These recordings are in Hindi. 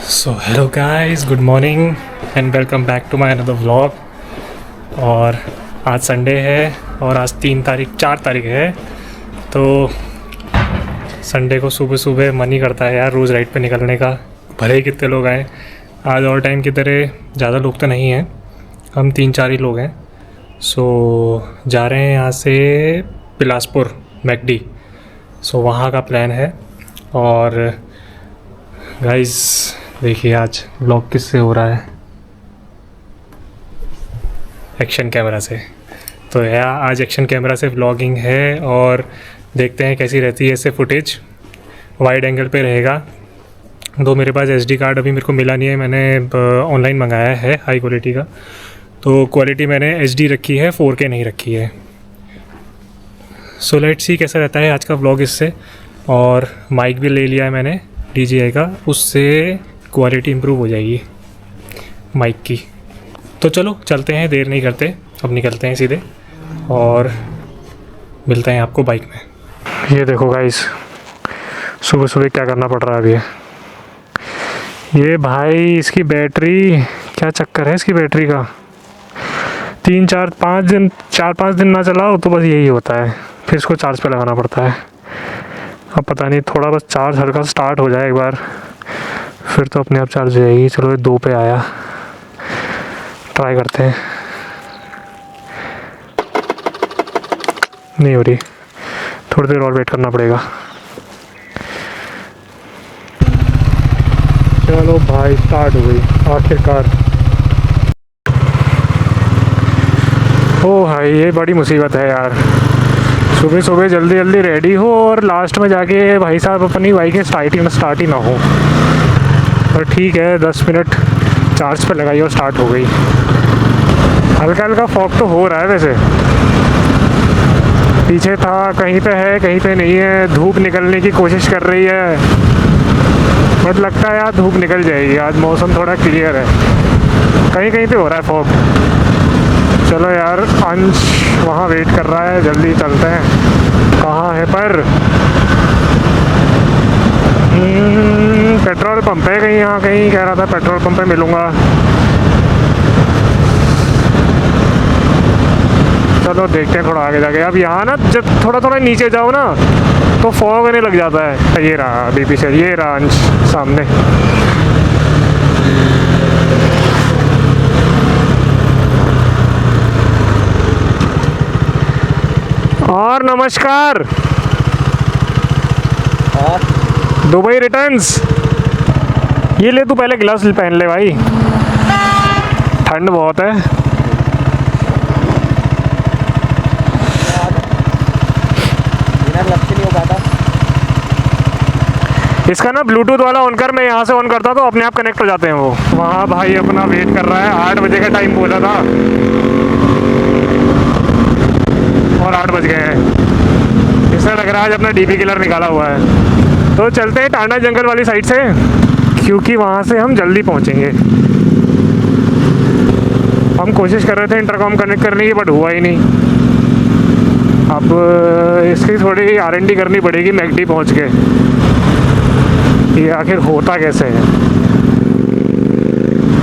So hello guys, good morning and welcome back to my another vlog. और आज संडे है और आज 4 तारीख है। तो संडे को सुबह सुबह मन ही करता है यार रोज़ राइड पे निकलने का, भले ही कितने लोग आए। आज और टाइम की तरह ज़्यादा लोग तो नहीं हैं, हम 3-4 ही लोग हैं। सो जा रहे हैं यहाँ से बिलासपुर मैकडी। सो वहाँ का प्लान है। और गाइस देखिए आज व्लॉग किससे हो रहा है, एक्शन कैमरा से। तो यार आज एक्शन कैमरा से व्लॉगिंग है और देखते हैं कैसी रहती है इससे फुटेज। वाइड एंगल पे रहेगा। दो मेरे पास SD कार्ड अभी मेरे को मिला नहीं है, मैंने ऑनलाइन मंगाया है हाई क्वालिटी का। तो क्वालिटी मैंने HD रखी है, 4K नहीं रखी है। सो लेट्स सी कैसा रहता है आज का व्लॉग इससे। और माइक भी ले लिया है मैंने DJI का, उससे क्वालिटी इम्प्रूव हो जाएगी माइक की। तो चलो चलते हैं, देर नहीं करते, अब निकलते हैं सीधे और मिलते हैं आपको बाइक में। ये देखो गाइस, सुबह सुबह क्या करना पड़ रहा है अभी। ये भाई इसकी बैटरी, क्या चक्कर है इसकी बैटरी का। 4-5 दिन ना चलाओ तो बस यही होता है, फिर इसको चार्ज पे लगाना पड़ता है। अब पता नहीं, थोड़ा बस चार्ज हल्का स्टार्ट हो जाए एक बार, फिर तो अपने आप चार्ज हो जाएगी। चलो ये 2 पे आया, ट्राई करते हैं। नहीं हो रही, थोड़ी देर और वेट करना पड़ेगा। चलो भाई स्टार्ट हो गई आखिरकार। ओ भाई ये बड़ी मुसीबत है यार, सुबह सुबह जल्दी जल्दी रेडी हो और लास्ट में जाके भाई साहब अपनी बाइक स्टार्ट ही ना हो। पर ठीक है, 10 मिनट चार्ज पे लगाई और स्टार्ट हो गई। हल्का हल्का फॉग तो हो रहा है वैसे, पीछे था, कहीं पे है कहीं पे नहीं है। धूप निकलने की कोशिश कर रही है, बट लगता है यार धूप निकल जाएगी। आज मौसम थोड़ा क्लियर है, कहीं कहीं पे हो रहा है फॉग। चलो यार, अंश वहाँ वेट कर रहा है, जल्दी चलते हैं। कहाँ है पर पेट्रोल पंप है कहीं, यहाँ कहीं कह रहा था पेट्रोल पंप पे मिलूँगा। चलो देखते हैं थोड़ा आगे जाके। अब यहाँ ना जब थोड़ा थोड़ा नीचे जाओ ना तो फॉग आने लग जाता है। ये रहा अभी पीछे, ये रहा अंश सामने। और नमस्कार, और दुबई रिटर्न्स। ये ले, तू पहले ग्लव्स पहन ले भाई, ठंड बहुत है। बिना ग्लव्स के नहीं हो पाता। इसका ना ब्लूटूथ वाला ऑन कर, मैं यहाँ से ऑन करता तो अपने आप कनेक्ट हो जाते हैं वो। वहाँ भाई अपना वेट कर रहा है, 8 बजे का टाइम बोला था और 8 बज गए हैं। इससे लग रहा है आज अपना DP किलर निकाला हुआ है। तो चलते हैं टांडा जंगल वाली साइड से, क्योंकि वहाँ से हम जल्दी पहुँचेंगे। हम कोशिश कर रहे थे इंटरकॉम कनेक्ट करने की, बट हुआ ही नहीं। अब इसकी थोड़ी R&D करनी पड़ेगी मैकडी पहुँच के, ये आखिर होता कैसे है।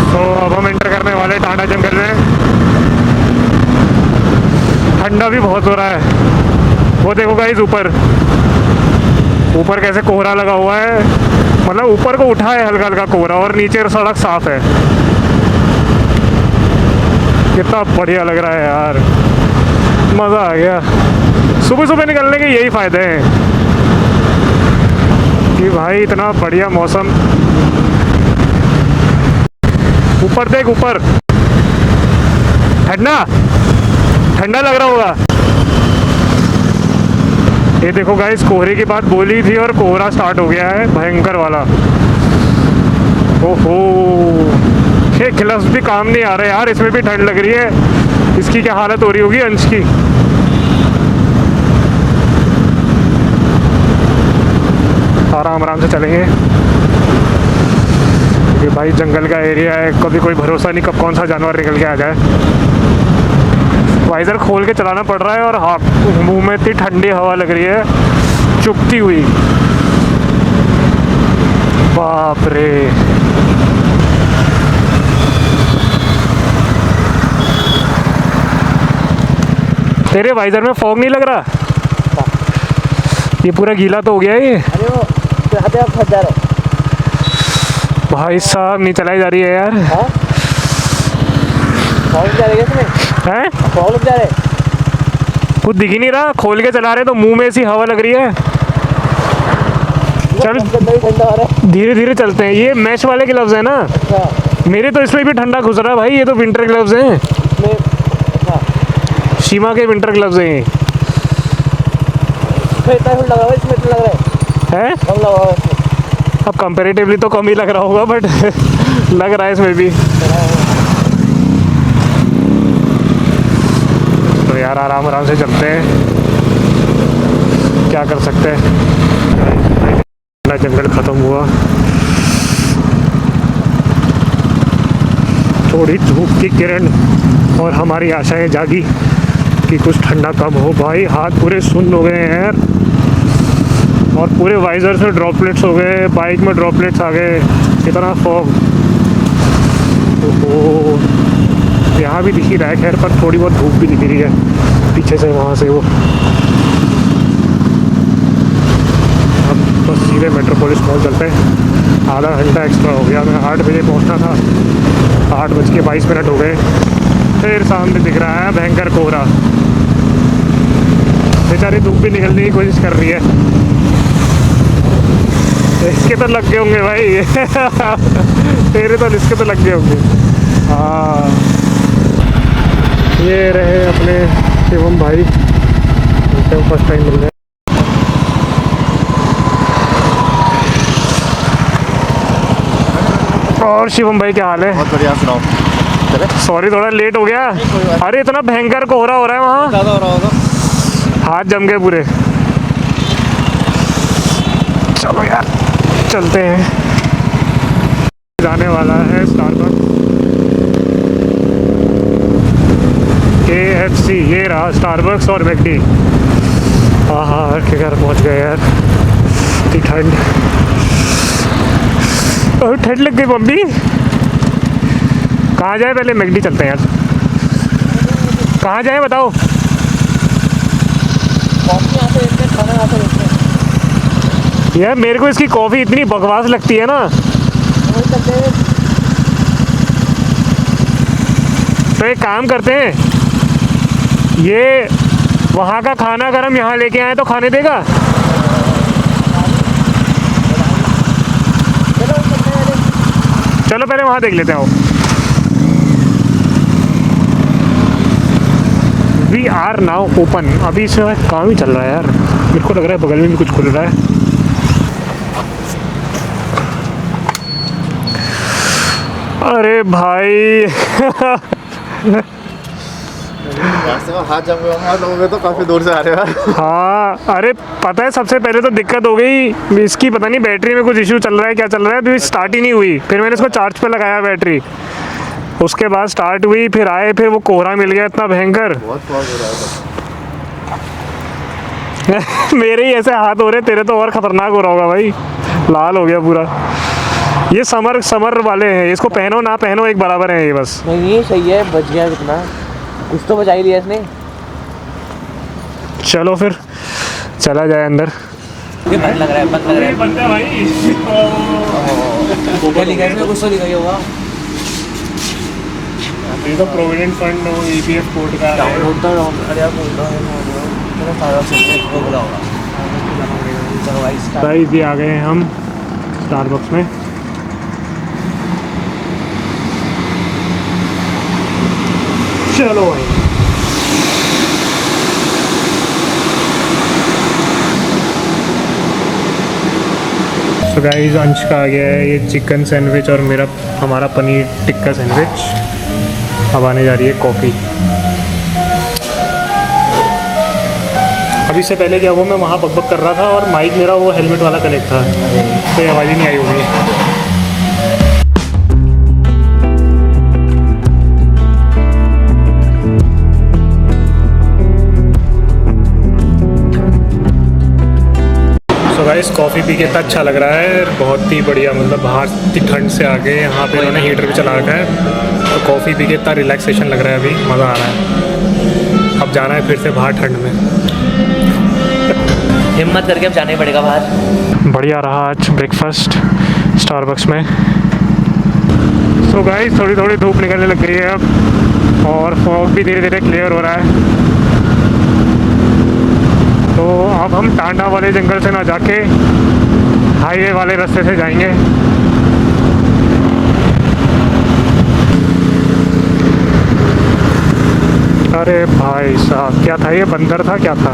तो अब हम एंटर करने वाले टांडा जंगल में। ठंडा भी बहुत हो रहा है। वो देखो गाइस, ऊपर कैसे कोहरा लगा हुआ है, मतलब ऊपर को उठा है हल्का हल्का कोहरा और नीचे सड़क साफ है। कितना बढ़िया लग रहा है यार, मज़ा आ गया। सुबह सुबह निकलने के यही फ़ायदे हैं कि भाई इतना बढ़िया मौसम। ऊपर देख, ऊपर ठंडा ठंडा लग रहा होगा। ये देखो गाइस, कोहरे की बात बोली थी और कोहरा स्टार्ट हो गया है भयंकर वाला। ओहो, ये ग्लव्स भी काम नहीं आ रहे यार, इसमें भी ठंड लग रही है। इसकी क्या हालत हो रही होगी अंश की। आराम आराम से चलेंगे, क्योंकि भाई जंगल का एरिया है, कभी कोई भरोसा नहीं कब कौन सा जानवर निकल के आ जाए। वाइज़र खोल के चलाना पड़ रहा है और मुंह में इतनी ठंडी हवा लग रही है चुभती हुई, बाप रे। तेरे वाइजर में फॉग नहीं लग रहा? ये पूरा गीला तो हो गया ये। अरे वो चाहते आप फंस जा रहे हो। भाई साहब नहीं चलाई जा रही है यार। हाँ फॉग जा रही है इसमें। हैं? फॉग लग जा रहे हैं। कुछ दिख ही नहीं रहा, खोल के चला रहे तो मुंह में ऐसी हवा लग रही है। चल ठंडा हो रहा है। धीरे धीरे चलते हैं। ये मैश वाले ग्लव्स है ना? अच्छा मेरे तो इसमें भी ठंडा घुस रहा है भाई। ये तो विंटर ग्लव्स हैं, इसमें। अच्छा शीमा के विंटर ग्लव्स हैं। इसमें इतना ठंड लग रहा है, इसमें इतना लग रहा है हैं? कम लग रहा है इसमें। अब कंपेरेटिवली तो कम ही लग रहा होगा, बट लग रहा है इसमें भी। तो यार आराम आराम से चलते हैं, क्या कर सकते हैं। जंगल ख़त्म हुआ, थोड़ी धूप की किरण और हमारी आशाएं जागी कि कुछ ठंडा कम हो। भाई हाथ पूरे सुन्न हो गए हैं यार, और पूरे वाइजर से ड्रॉपलेट्स हो गए, बाइक में ड्रॉपलेट्स आ गए, इतना फॉग। ओहो, यहाँ भी दिख ही रहा है खैर, पर थोड़ी बहुत धूप भी दिख रही है पीछे से वहाँ से वो। अब बस सीधे मेट्रोपोलिस मॉल चलते हैं। आधा घंटा एक्स्ट्रा हो गया, मैं 8 बजे पहुँचना था, 8:22 हो गए। फिर सामने दिख रहा है भयंकर कोहरा। बेचारी धूप भी निकलने की कोशिश कर रही है। इसके तो लग गए होंगे भाई तेरे तो इसके तो लग गए होंगे। हाँ ये रहे अपने शिवम भाई, फर्स्ट टाइम मिल गए। और शिवम भाई क्या हाल है? बहुत बढ़िया, सुनाओ। सॉरी थोड़ा लेट हो गया। अरे इतना भयंकर कोहरा हो रहा है वहाँ, ज़्यादा हो रहा होगा। हाथ जम गए पूरे। चलो यार चलते हैं, जाने वाला है स्टारबक्स KFC। ये रहा स्टारबक्स और मैकडी। हाँ हाँ के घर पहुँच गए यार। इतनी ठंड, और ठंड लग गई मम्मी। कहाँ जाए? पहले मैकडी चलते हैं यार। कहाँ जाए बताओ? कॉफी यहाँ से लेते हैं, खाना यहाँ से लेते हैं। यार मेरे को इसकी कॉफ़ी इतनी बकवास लगती है ना, वही चलते हैं। तो एक काम करते हैं, ये वहाँ का खाना अगर हम यहाँ लेके आए तो खाने देगा? चलो पहले वहाँ देख लेते हैं। We are now open. अभी इसमें काम ही चल रहा है यार, मेरे को लग रहा है बगल में भी कुछ खुल रहा है। अरे भाई रास्ते में हाथ जम गए होंगे आप लोगों के, तो काफ़ी दूर से आ रहे हो। हाँ अरे पता है सबसे पहले तो दिक्कत हो गई इसकी, पता नहीं बैटरी में कुछ इशू चल रहा है, क्या चल रहा है, अभी स्टार्ट ही नहीं हुई। फिर मैंने इसको चार्ज पे लगाया बैटरी, उसके बाद स्टार्ट हुई, फिर आए, फिर वो कोहरा मिल गया इतना भयंकर। बहुत फॉग हो रहा है। मेरे ही ऐसे हाथ हो रहे, तेरे तो और खतरनाक हो रहा होगा भाई, लाल हो गया पूरा। ये समर वाले हैं, इसको पहनो ना पहनो एक बराबर है ये बस। नहीं सही है, बच गया कितना, कुछ तो बचा ही लिया इसने। चलो फिर चला जाए अंदर। ये बंद लग रहा है, बंद लग रहा है। बंद है भाई। क्या लिखा है इसमें? कुछ तो लिखा ही होगा। ये तो प्रोविडेंट फंड और EPF कोड का है। डाउनलोड तो अरे यार बोल रहा है मेरा सारा सब वो बोला होगा। चलो भाई स्टार्ट। गाइस ये आ गए हैं हम स्टारबक्स में। चलो भाई तो गाइस अंश का आ गया है ये चिकन सैंडविच और हमारा पनीर टिक्का सैंडविच। अब आने जा रही है कॉफ़ी। अभी से पहले क्या हुआ, मैं वहाँ बकबक कर रहा था और माइक मेरा वो हेलमेट वाला कनेक्ट था, तो ये आवाज़ ही नहीं आई होगी। गाइस कॉफ़ी पी के इतना अच्छा लग रहा है, बहुत ही बढ़िया। मतलब बाहर इतनी ठंड से आके यहाँ पे इन्होंने हीटर भी चला रखा है, तो कॉफ़ी पी के इतना रिलैक्सेशन लग रहा है, अभी मज़ा आ रहा है। अब जाना है फिर से बाहर ठंड में। हिम्मत करके अब जाना ही पड़ेगा बाहर। बढ़िया रहा आज ब्रेकफास्ट स्टारबक्स में। सो गाइस थोड़ी थोड़ी धूप निकलने लग गई है अब, और फॉग भी धीरे धीरे क्लियर हो रहा है। तो अब हम टांडा वाले जंगल से ना जाके हाईवे वाले रास्ते से जाएंगे। अरे भाई साहब, क्या था ये? बंदर था क्या था?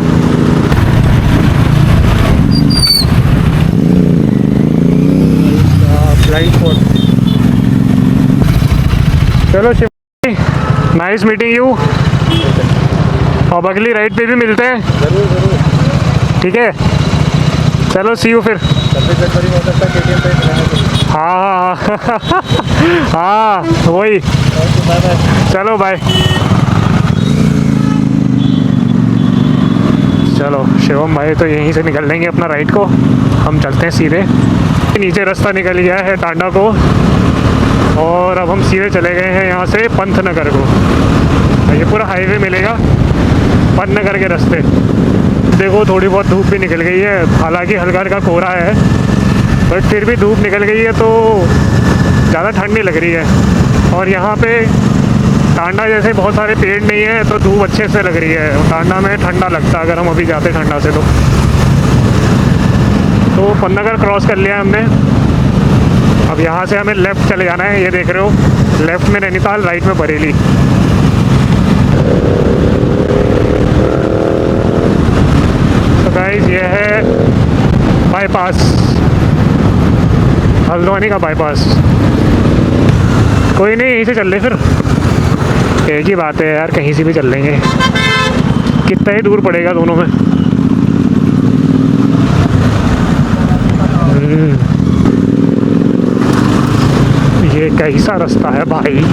Blind spot. चलो शिव, नाइस मीटिंग यू। अब अगली राइड पे भी मिलते हैं। जरूर जरूर। ठीक है, चलो सी यू फिर। 26 जनवरी में हो सकता है KTM पे। हाँ हाँ हाँ वही। Bye bye. चलो बाय। चलो शिवम भाई तो यहीं से निकल लेंगे अपना राइड को, हम चलते हैं सीधे। नीचे रास्ता निकल गया है टांडा को, और अब हम सीधे चले गए हैं यहाँ से पंतनगर को। ये पूरा हाईवे मिलेगा पंतनगर के रास्ते। देखो थोड़ी बहुत धूप भी निकल गई है, हालांकि हल्का हल्का कोहरा है, बट फिर भी धूप निकल गई है तो ज़्यादा ठंड नहीं लग रही है। और यहाँ पे टांडा जैसे बहुत सारे पेड़ नहीं है, तो धूप अच्छे से लग रही है। टांडा में ठंडा लगता अगर हम अभी जाते ठंडा से। तो पंतनगर क्रॉस कर लिया हमने। अब यहाँ से हमें लेफ़्ट चले जाना है। ये देख रहे हो, लेफ़्ट में नैनीताल, राइट में बरेली। तो गाइस ये है बाईपास, हल्द्वानी का बाईपास। कोई नहीं, यहीं से चल ले फिर, एक ही बात है यार, कहीं से भी चल लेंगे। कितना ही दूर पड़ेगा दोनों में। ये कैसा रास्ता है भाई।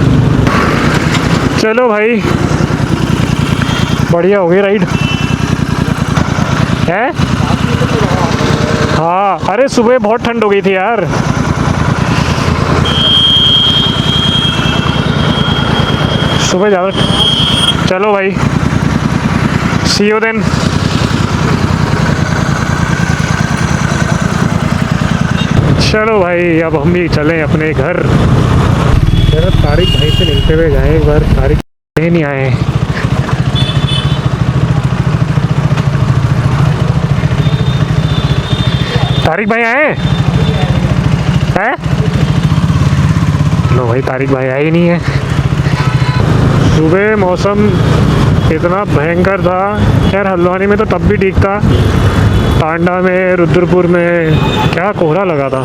चलो भाई, बढ़िया हो गई राइड है। हाँ, अरे सुबह बहुत ठंड हो गई थी यार। सुबह ज़्यादा। चलो भाई, सी यू देन। चलो भाई, अब हम भी चलें अपने घर। जरा तारिक भाई से मिलते हुए जाएं एक बार। तारिक नहीं आए। तारिक भाई आए हैं? लो भाई, तारिक भाई आए ही नहीं है। सुबह मौसम इतना भयंकर था यार। हल्द्वानी में तो तब भी ठीक था, टांडा में, रुद्रपुर में क्या कोहरा लगा था।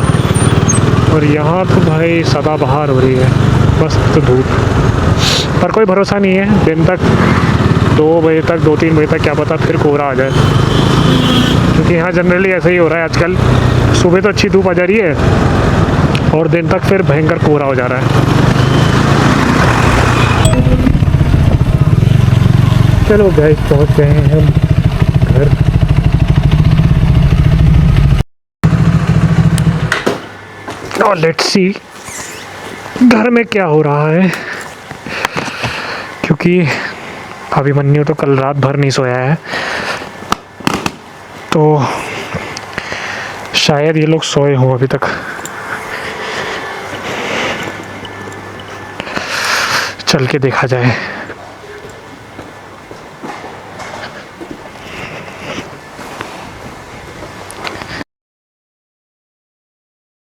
और यहाँ तो भाई सदाबहार हो रही है, बस तो धूप। पर कोई भरोसा नहीं है, दिन तक 2 बजे तक, 2-3 बजे तक क्या पता फिर कोहरा आ जाए। क्योंकि यहाँ जनरली ऐसा ही हो रहा है आजकल। सुबह तो अच्छी धूप आ जा रही है, और दिन तक फिर भयंकर कोहरा हो जा रहा है। चलो गाइस, पहुँच गए हैं हम घर। और लेट्स सी घर में क्या हो रहा है, क्योंकि अभिमन्यु तो कल रात भर नहीं सोया है, तो शायद ये लोग सोए हों अभी तक। चल के देखा जाए।